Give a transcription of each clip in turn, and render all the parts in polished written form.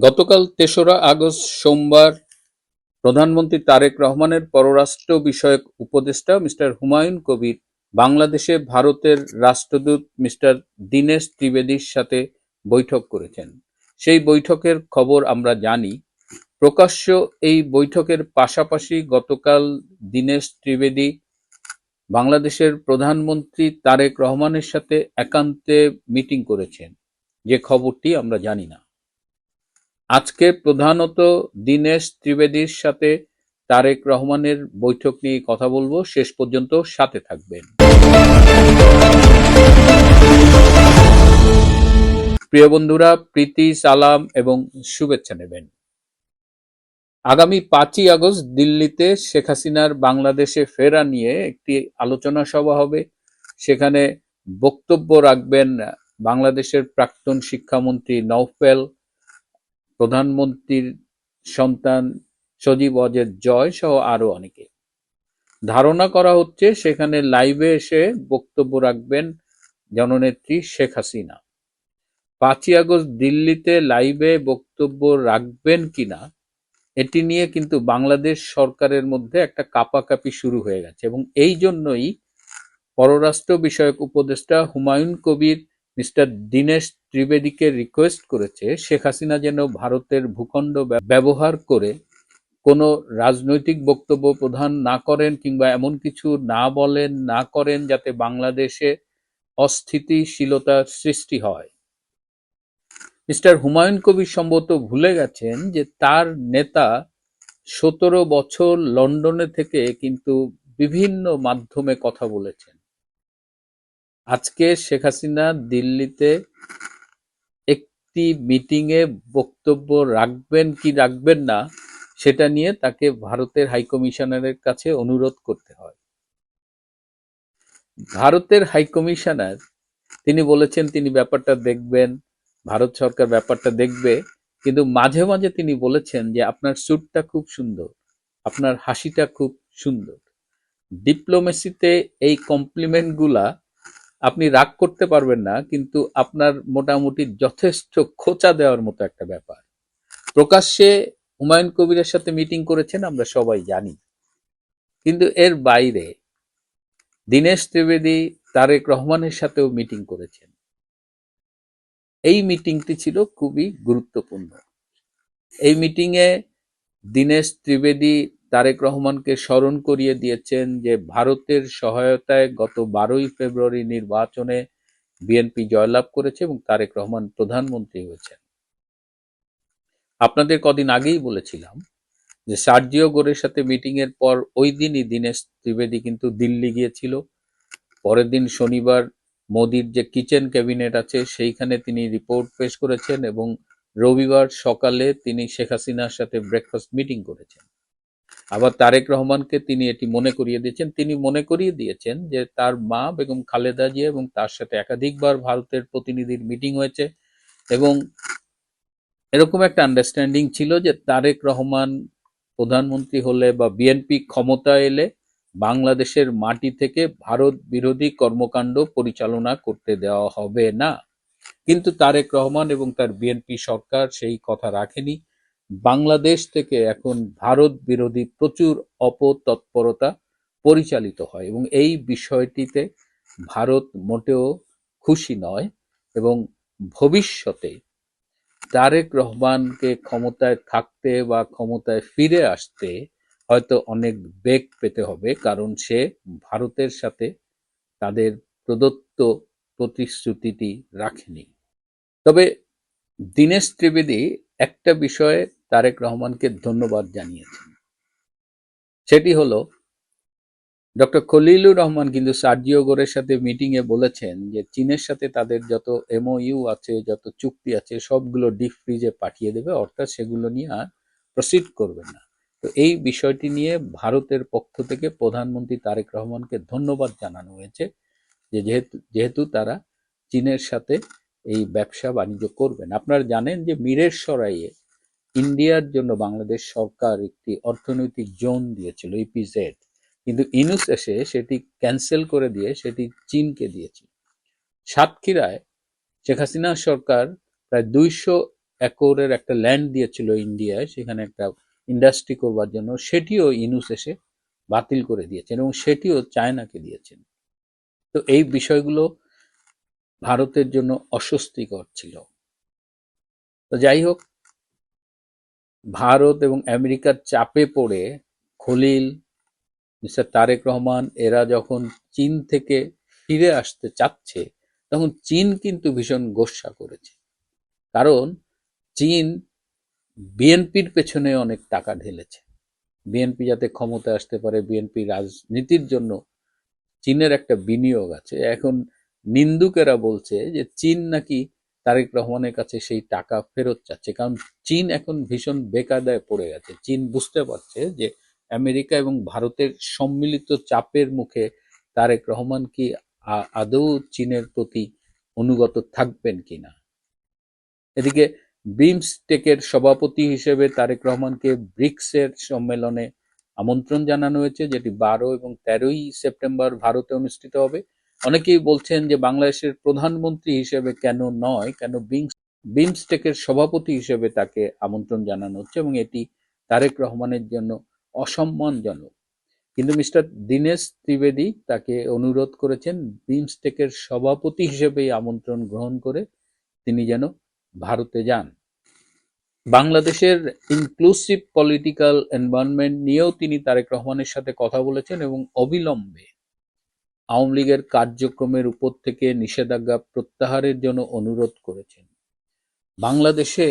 গতকাল ৩রা আগস্ট সোমবার প্রধানমন্ত্রী তারেক রহমানের পররাষ্ট্র বিষয়ক উপদেষ্টা মিস্টার হুমায়ুন কবির বাংলাদেশে ভারতের রাষ্ট্রদূত মিস্টার দীনেশ ত্রিবেদীর সাথে বৈঠক করেছেন। সেই বৈঠকের খবর আমরা জানি। প্রকাশ্য এই বৈঠকের পাশাপাশি গতকাল দীনেশ ত্রিবেদী বাংলাদেশের প্রধানমন্ত্রী তারেক রহমানের সাথে একান্তে মিটিং করেছেন, যে খবরটি আমরা জানি না। আজকে প্রধানত দীনেশ ত্রিবেদীর সাথে তারেক রহমানের বৈঠক নিয়ে কথা বলবো। শেষ পর্যন্ত সাথে থাকবেন। প্রিয় বন্ধুরা, প্রীতি, সালাম এবং শুভেচ্ছা নেবেন। আগামী 5ই আগস্ট দিল্লিতে শেখ হাসিনার বাংলাদেশে ফেরা নিয়ে একটি আলোচনা সভা হবে। সেখানে বক্তব্য রাখবেন বাংলাদেশের প্রাক্তন শিক্ষামন্ত্রী নওফেল, প্রধানমন্ত্রীর সন্তান সজীব ওয়াজেদ জয় সহ আরো অনেকে। ধারণা করা হচ্ছে সেখানে লাইভে এসে বক্তব্য রাখবেন জননেত্রী শেখ হাসিনা। 5ই আগস্ট দিল্লিতে লাইভে বক্তব্য রাখবেন কিনা এটি নিয়ে কিন্তু বাংলাদেশ সরকারের মধ্যে একটা কাপাকাপি শুরু হয়ে গেছে, এবং এই জন্যই পররাষ্ট্র বিষয়ক উপদেষ্টা হুমায়ুন কবির মিস্টার দীনেশ ত্রিবেদীকে রিকোয়েস্ট করেছে শেখ হাসিনা যেন ভারতের ভূখণ্ড ব্যবহার করে কোনো রাজনৈতিক বক্তব্য প্রদান না করেন কিংবা এমন কিছু না বলেন না করেন যাতে বাংলাদেশে অস্থিতিশীলতার সৃষ্টি হয়। মিস্টার হুমায়ুন কবির সম্ভবত ভুলে গেছেন যে তার নেতা 17 বছর লন্ডনে থেকে কিন্তু বিভিন্ন মাধ্যমে কথা বলেছেন। আজকে শেখ হাসিনা দিল্লিতে একটি মিটিংয়ে বক্তব্য রাখবেন কি রাখবেন না সেটা নিয়ে তাকে ভারতের হাইকমিশনারের কাছে অনুরোধ করতে হয়। ভারতের হাইকমিশনার তিনি বলেছেন তিনি ব্যাপারটা দেখবেন, ভারত সরকার ব্যাপারটা দেখবে, কিন্তু মাঝে মাঝে তিনি বলেছেন যে আপনার স্যুটটা খুব সুন্দর, আপনার হাসিটা খুব সুন্দর। ডিপ্লোমেসিতে এই কমপ্লিমেন্টগুলা আপনি রাগ করতে পারবেন না, কিন্তু আপনার মোটামুটি যথেষ্ট খোঁচা দেওয়ার মতো একটা ব্যাপার। প্রকাশ্যে হুমায়ুন কবিরের সাথে মিটিং করেছেন আমরা সবাই জানি, কিন্তু এর বাইরে দীনেশ ত্রিবেদী তারেক রহমানের সাথেও মিটিং করেছেন। এই মিটিংটি ছিল খুবই গুরুত্বপূর্ণ। এই মিটিংয়ে দীনেশ ত্রিবেদী তারেক রহমানকে স্মরণ করিয়ে দিয়েছেন যে ভারতের সহায়তায় গত 12ই ফেব্রুয়ারি নির্বাচনে বিএনপি জয়লাভ করেছে এবং তারেক রহমান প্রধানমন্ত্রী হয়েছেন। আপনাদের কদিন আগেই বলেছিলাম যে সার্জিও গোরের সাথে মিটিং এর পর ওই দিনই দীনেশ ত্রিবেদী কিন্তু দিল্লি গিয়েছিল। পরের দিন শনিবার মোদির যে কিচেন ক্যাবিনেট আছে সেইখানে তিনি রিপোর্ট পেশ করেছেন, এবং রবিবার সকালে তিনি শেখ হাসিনার সাথে ব্রেকফাস্ট মিটিং করেছেন। আবার তারেক রহমানকে তিনি এটি মনে করিয়ে দিয়েছেন। তিনি মনে করিয়ে দিয়েছেন যে তার মা বেগম খালেদা জিয়া এবং তার সাথে একাধিকবার ভারতের প্রতিনিধির মিটিং হয়েছে, এবং এরকম একটা আন্ডারস্ট্যান্ডিং ছিল যে তারেক রহমান প্রধানমন্ত্রী হলে বা বিএনপি ক্ষমতা এলে বাংলাদেশের মাটি থেকে ভারত বিরোধী কর্মকাণ্ড পরিচালনা করতে দেওয়া হবে না। কিন্তু তারেক রহমান এবং তার বিএনপি সরকার সেই কথা রাখেনি। বাংলাদেশ থেকে এখন ভারত বিরোধী প্রচুর অপতৎপরতা পরিচালিত হয়, এবং এই বিষয়টিতে ভারত মোটেও খুশি নয়, এবং ভবিষ্যতে তারেক রহমানকে ক্ষমতায় থাকতে বা ক্ষমতায় ফিরে আসতে হয়তো অনেক বেগ পেতে হবে, কারণ সে ভারতের সাথে তাদের প্রদত্ত প্রতিশ্রুতিটি রাখেনি। তবে দীনেশ ত্রিবেদী একটা বিষয়ে তারেক রহমানকে ধন্যবাদ জানিয়েছেন। সেটি হলো ডক্টর খলিলুর রহমান কিন্তু সার্জিও গোরের সাথে মিটিংয়ে বলেছেন যে চীনের সাথে তাদের যত এমওইউ আছে, যত চুক্তি আছে সবগুলো ডিপ ফ্রিজে পাঠিয়ে দেবে, অর্থাৎ সেগুলো নিয়ে আর প্রসিড করবে না। তো এই বিষয়টি নিয়ে ভারতের পক্ষ থেকে প্রধানমন্ত্রী তারেক রহমানকে ধন্যবাদ জানানো হয়েছে যে যেহেতু তারা চীনের সাথে এই ব্যবসা বাণিজ্য করবেন। আপনারা জানেন যে মিরেরসরাইয়ে ইন্ডিয়ার জন্য বাংলাদেশ সরকার একটি অর্থনৈতিক জোন দিয়েছিল, ইপিজেড, কিন্তু ইনুস এসে সেটি ক্যান্সেল করে দিয়ে সেটি চীনকে দিয়েছে। সাতক্ষীরায় শেখ হাসিনা সরকার প্রায় 200 একরের একটা ল্যান্ড দিয়েছিল ইন্ডিয়ায়, সেখানে একটা ইন্ডাস্ট্রি করবার জন্য, সেটিও ইউনূস এসে বাতিল করে দিয়েছেন এবং সেটিও চায়নাকে দিয়েছেন। তো এই বিষয়গুলো ভারতের জন্য অস্বস্তিকর ছিল। তো যাই হোক, ভারত এবং আমেরিকার চাপে পড়ে খলিল, মিস্টার তারেক রহমান এরা যখন চীন থেকে ফিরে আসতে চাচ্ছে, তখন চীন কিন্তু ভীষণ গোস্বা করেছে। কারণ চীন বিএনপির পেছনে অনেক টাকা ঢেলেছে। বিএনপি যাতে ক্ষমতায় আসতে পারে, বিএনপি রাজনীতির জন্য চীনের একটা বিনিয়োগ আছে। এখন নিন্দুকেরা বলছে যে চীন নাকি তারেক রহমানের কাছে সেই টাকা ফেরত চাচ্ছে, কারণ চীন এখন ভীষণ বেকায়দায় পড়ে গেছে। চীন বুঝতে পারছে যে আমেরিকা এবং ভারতের সম্মিলিত চাপের মুখে তারেক রহমান কি আদৌ চীনের প্রতি অনুগত থাকবেন কিনা। এদিকে বিমস্টেকের সভাপতি হিসেবে তারেক রহমানকে ব্রিক্সের সম্মেলনে আমন্ত্রণ জানানো হয়েছে, যেটি 12 এবং 13ই সেপ্টেম্বর ভারতে অনুষ্ঠিত হবে। অনেকেই বলছেন যে বাংলাদেশের প্রধানমন্ত্রী হিসেবে কেন নয়, কেন বিমস্টেকের সভাপতি হিসেবে তাকে আমন্ত্রণ জানানো হচ্ছে, এবং এটি তারেক রহমানের জন্য অসম্মানজনক। কিন্তু মিস্টার দীনেশ ত্রিবেদী তাকে অনুরোধ করেছেন বিমস্টেকের সভাপতি হিসেবেই আমন্ত্রণ গ্রহণ করে তিনি যেন ভারতে যান। বাংলাদেশের ইনক্লুসিভ পলিটিক্যাল এনভায়রনমেন্ট নিয়েও তিনি তারেক রহমানের সাথে কথা বলেছেন এবং অবিলম্বে আওয়ামী লীগের কার্যক্রমের উপর থেকে নিষেধাজ্ঞা প্রত্যাহারের জন্য অনুরোধ করেছেন। বাংলাদেশে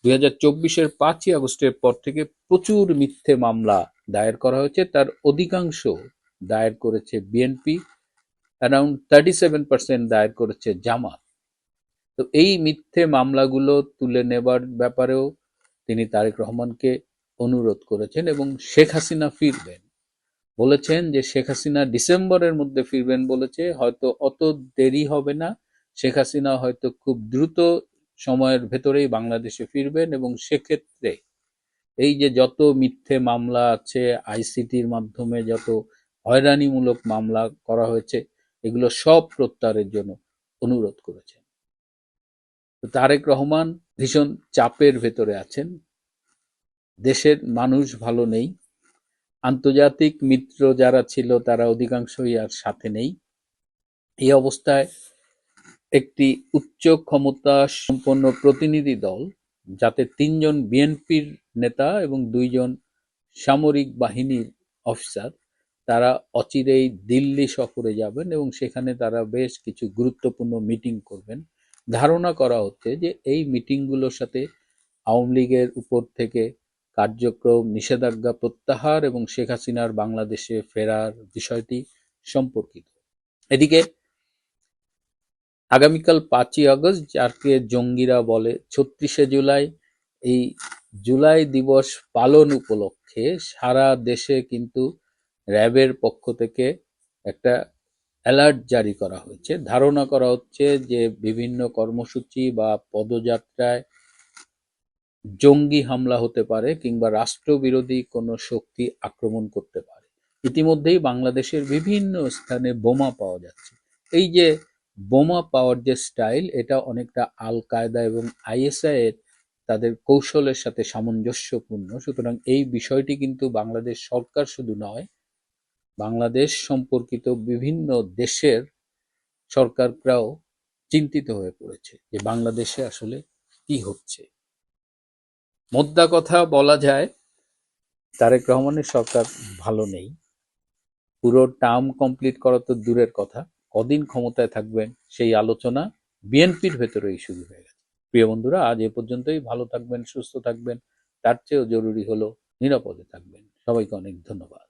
2024-এর 5ই আগস্টের পর থেকে প্রচুর মিথ্যে মামলা দায়ের করা হয়েছে, তার অধিকাংশ দায়ের করেছে বিএনপি, অ্যারাউন্ড 37% দায়ের করেছে জামাত। তো এই মিথ্যে মামলাগুলো তুলে নেবার ব্যাপারেও তিনি তারেক রহমানকে অনুরোধ করেছেন এবং শেখ হাসিনা ফিরবেন বলেছেন, যে শেখ হাসিনা ডিসেম্বরের মধ্যে ফিরবেন বলেছে, হয়তো অত দেরি হবে না, শেখ হাসিনা হয়তো খুব দ্রুত সময়ের ভেতরেই বাংলাদেশে ফিরবেন, এবং সেক্ষেত্রে এই যে যত মিথ্যে মামলা আছে, আইসিটির মাধ্যমে যত হয়রানিমূলক মামলা করা হয়েছে, এগুলো সব প্রত্যাহারের জন্য অনুরোধ করেছেন। তারেক রহমান ভীষণ চাপের ভেতরে আছেন, দেশের মানুষ ভালো নেই, আন্তর্জাতিক মিত্র যারা ছিল তারা অধিকাংশই আর সাথে নেই। এই অবস্থায় একটি উচ্চ ক্ষমতা সম্পন্ন প্রতিনিধি দল, যাতে 3 জন বিএনপির নেতা এবং 2 জন সামরিক বাহিনীর অফিসার, তারা অচিরেই দিল্লি সফরে যাবেন এবং সেখানে তারা বেশ কিছু গুরুত্বপূর্ণ মিটিং করবেন। ধারণা করা হচ্ছে যে এই মিটিংগুলোর সাথে আওয়ামী লীগের উপর থেকে কার্যক্রম নিষেধাজ্ঞা প্রত্যাহার এবং শেখ হাসিনার বাংলাদেশে ফেরার বিষয়টি সম্পর্কিত। এদিকে আগামীকাল 5ই আগস্ট, যাকে জঙ্গিরা বলে 36শে জুলাই, এই জুলাই দিবস পালন উপলক্ষে সারা দেশে কিন্তু র্যাবের পক্ষ থেকে একটা অ্যালার্ট জারি করা হয়েছে। ধারণা করা হচ্ছে যে বিভিন্ন কর্মসূচি বা পদযাত্রায় জঙ্গি হামলা হতে পারে কিংবা রাষ্ট্রবিরোধী কোনো শক্তি আক্রমণ করতে পারে। ইতিমধ্যেই বাংলাদেশের বিভিন্ন স্থানে বোমা পাওয়া যাচ্ছে। এই যে বোমা পাওয়ার যে স্টাইল, এটা অনেকটা আল কায়দা এবং আইএসআই এর তাদের কৌশলের সাথে সামঞ্জস্যপূর্ণ। সুতরাং এই বিষয়টি কিন্তু বাংলাদেশ সরকার শুধু নয়, বাংলাদেশ সম্পর্কিত বিভিন্ন দেশের সরকাররাও চিন্তিত হয়ে পড়েছে যে বাংলাদেশে আসলে কি হচ্ছে। মোদ্দা কথা বলা যায়, তারেক রহমানের সরকার ভালো নেই। পুরো টার্ম কমপ্লিট করা তো দূরের কথা, কদিন ক্ষমতায় থাকবেন সেই আলোচনা বিএনপির ভেতরেই শুরু হয়ে গেছে। প্রিয় বন্ধুরা, আজ এ পর্যন্তই। ভালো থাকবেন, সুস্থ থাকবেন, তার চেয়েও জরুরি হলো নিরাপদে থাকবেন। সবাইকে অনেক ধন্যবাদ।